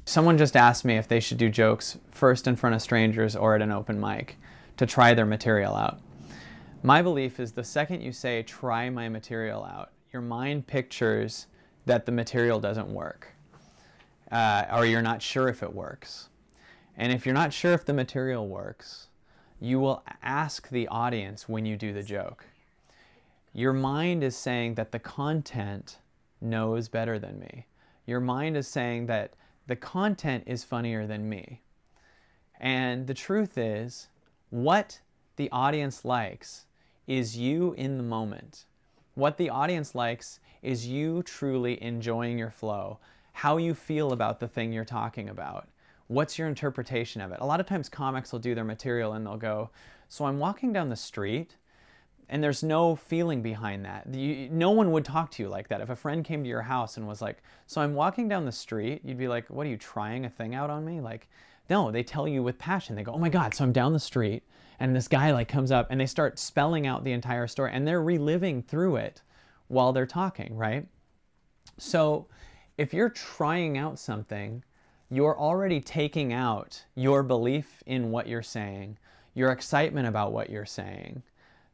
Someone just asked me if they should do jokes first in front of strangers or at an open mic to try their material out. My belief is the second you say, try my material out, your mind pictures that the material doesn't work, or you're not sure if it works. And if you're not sure if the material works, you will ask the audience when you do the joke. Your mind is saying that the content knows better than me. Your mind is saying that the content is funnier than me. And the truth is, what the audience likes is you in the moment. What the audience likes is you truly enjoying your flow, how you feel about the thing you're talking about. What's your interpretation of it? A lot of times comics will do their material and they'll go, so I'm walking down the street, and there's no feeling behind that. No one would talk to you like that. If a friend came to your house and was like, so I'm walking down the street, you'd be like, what are you, trying a thing out on me? Like, no, they tell you with passion. They go, oh my God, so I'm down the street, and this guy like comes up, and they start spelling out the entire story, and they're reliving through it while they're talking, right? So if you're trying out something, you're already taking out your belief in what you're saying, your excitement about what you're saying.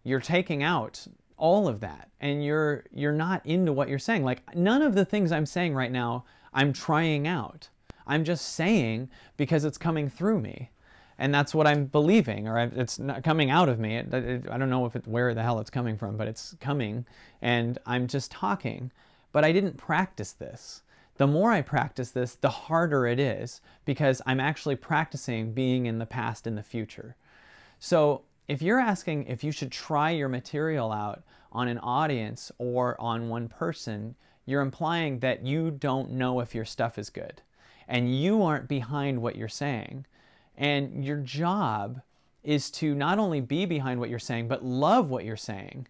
You're taking out all of that, and you're not into what you're saying. Like, none of the things I'm saying right now, I'm trying out. I'm just saying because it's coming through me. And that's what I'm believing, or it's not coming out of me. I don't know where the hell it's coming from, but it's coming, and I'm just talking. But I didn't practice this. The more I practice this, the harder it is, because I'm actually practicing being in the past and the future. So if you're asking if you should try your material out on an audience or on one person, you're implying that you don't know if your stuff is good, and you aren't behind what you're saying. And your job is to not only be behind what you're saying, but love what you're saying.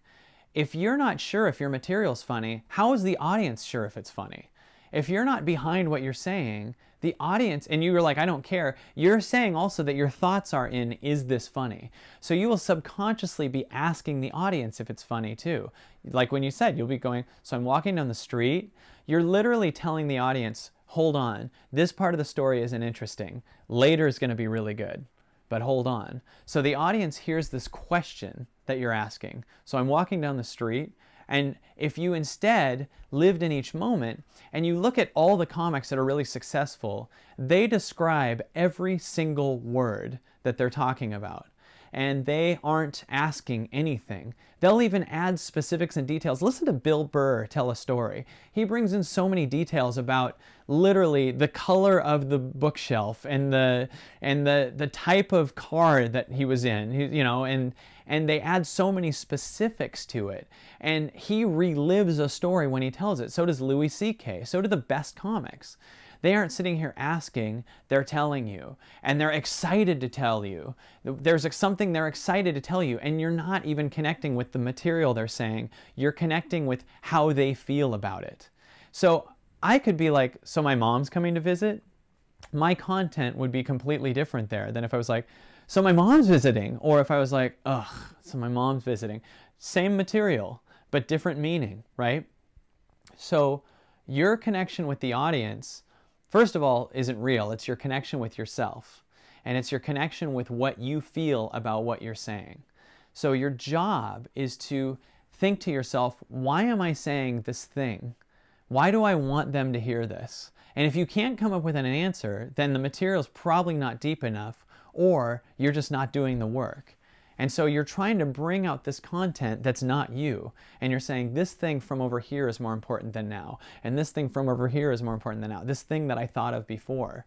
If you're not sure if your material's funny, how is the audience sure if it's funny? If you're not behind what you're saying, the audience, and you're like, I don't care, you're saying also that your thoughts are in, is this funny? So you will subconsciously be asking the audience if it's funny too. Like when you said, you'll be going, so I'm walking down the street, you're literally telling the audience, hold on, this part of the story isn't interesting. Later is going to be really good, but hold on. So the audience hears this question that you're asking. So I'm walking down the street, and if you instead lived in each moment, and you look at all the comics that are really successful, they describe every single word that they're talking about. And they aren't asking anything. They'll even add specifics and details. Listen to Bill Burr tell a story. He brings in so many details about literally the color of the bookshelf and the type of car that he was in, you know, and they add so many specifics to it. And he relives a story when he tells it. So does Louis C.K. So do the best comics. They aren't sitting here asking, they're telling you. And they're excited to tell you. There's something they're excited to tell you, and you're not even connecting with the material they're saying. You're connecting with how they feel about it. So I could be like, so my mom's coming to visit? My content would be completely different there than if I was like, so my mom's visiting. Or if I was like, ugh, so my mom's visiting. Same material, but different meaning, right? So your connection with the audience, first of all, isn't real. It's your connection with yourself. And it's your connection with what you feel about what you're saying. So your job is to think to yourself, why am I saying this thing? Why do I want them to hear this? And if you can't come up with an answer, then the material is probably not deep enough, or you're just not doing the work. And so you're trying to bring out this content that's not you. And you're saying, this thing from over here is more important than now. And this thing from over here is more important than now. This thing that I thought of before.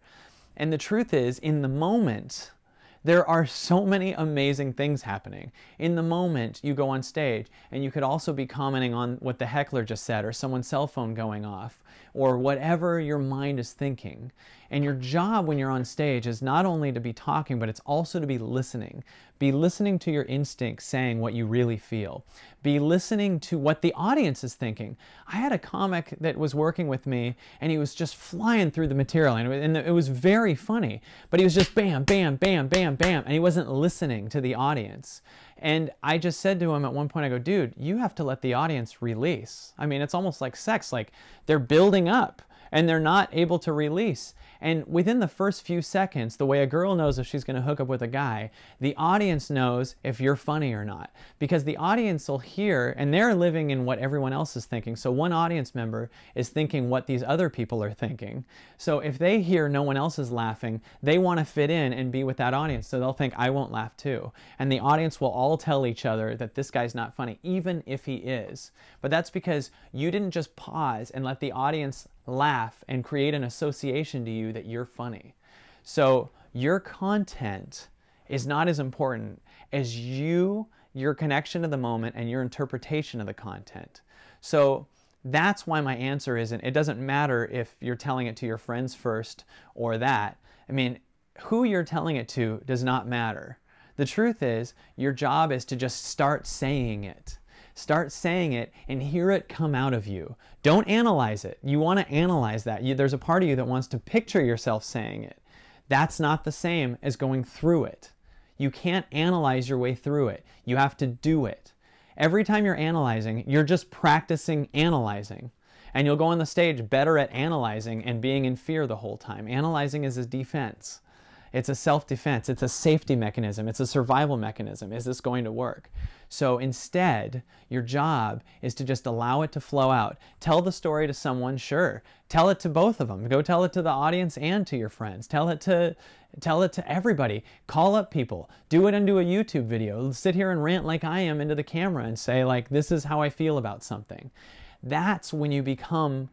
And the truth is, in the moment, there are so many amazing things happening. In the moment, you go on stage, and you could also be commenting on what the heckler just said, or someone's cell phone going off, or whatever your mind is thinking. And your job when you're on stage is not only to be talking, but it's also to be listening. Be listening to your instincts saying what you really feel. Be listening to what the audience is thinking. I had a comic that was working with me, and he was just flying through the material, and it was very funny, but he was just bam, bam, bam, bam, bam, and he wasn't listening to the audience. And I just said to him at one point, I go, dude, you have to let the audience release. I mean, it's almost like sex, like they're building up. and they're not able to release. And within the first few seconds, the way a girl knows if she's going to hook up with a guy, the audience knows if you're funny or not. Because the audience will hear, and they're living in what everyone else is thinking. So one audience member is thinking what these other people are thinking. So if they hear no one else is laughing, they want to fit in and be with that audience. So they'll think, I won't laugh too. And the audience will all tell each other that this guy's not funny, even if he is. But that's because you didn't just pause and let the audience laugh and create an association to you that you're funny. So your content is not as important as your connection to the moment and your interpretation of the content. So that's why my answer isn't, it doesn't matter if you're telling it to your friends first or that. I mean, who you're telling it to does not matter. The truth is, your job is to just start saying it. Start saying it and hear it come out of you. Don't analyze it. You want to analyze that. There's a part of you that wants to picture yourself saying it. That's not the same as going through it. You can't analyze your way through it. You have to do it. Every time you're analyzing, you're just practicing analyzing. And you'll go on the stage better at analyzing and being in fear the whole time. Analyzing is a defense. It's a self-defense. It's a safety mechanism. It's a survival mechanism. Is this going to work? So instead, your job is to just allow it to flow out. Tell the story to someone, sure. Tell it to both of them. Go tell it to the audience and to your friends. Tell it to everybody. Call up people. Do it into a YouTube video. Sit here and rant like I am into the camera and say, like, this is how I feel about something. That's when you become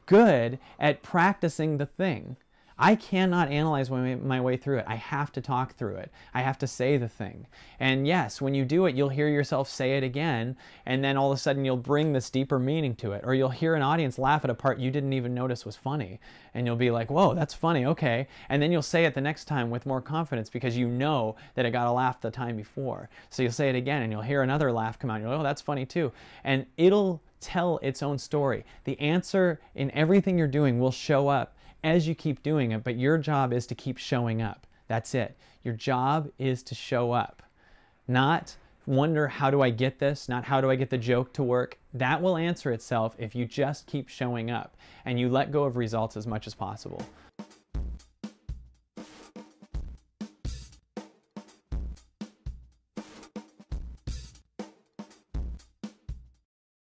good at practicing the thing. I cannot analyze my way through it. I have to talk through it. I have to say the thing. And yes, when you do it, you'll hear yourself say it again, and then all of a sudden you'll bring this deeper meaning to it. Or you'll hear an audience laugh at a part you didn't even notice was funny. And you'll be like, whoa, that's funny, okay. And then you'll say it the next time with more confidence because you know that it got a laugh the time before. So you'll say it again and you'll hear another laugh come out. And you're like, oh, that's funny too. And it'll tell its own story. The answer in everything you're doing will show up as you keep doing it, but your job is to keep showing up. That's it. Your job is to show up. Not wonder, how do I get this? Not how do I get the joke to work? That will answer itself if you just keep showing up and you let go of results as much as possible.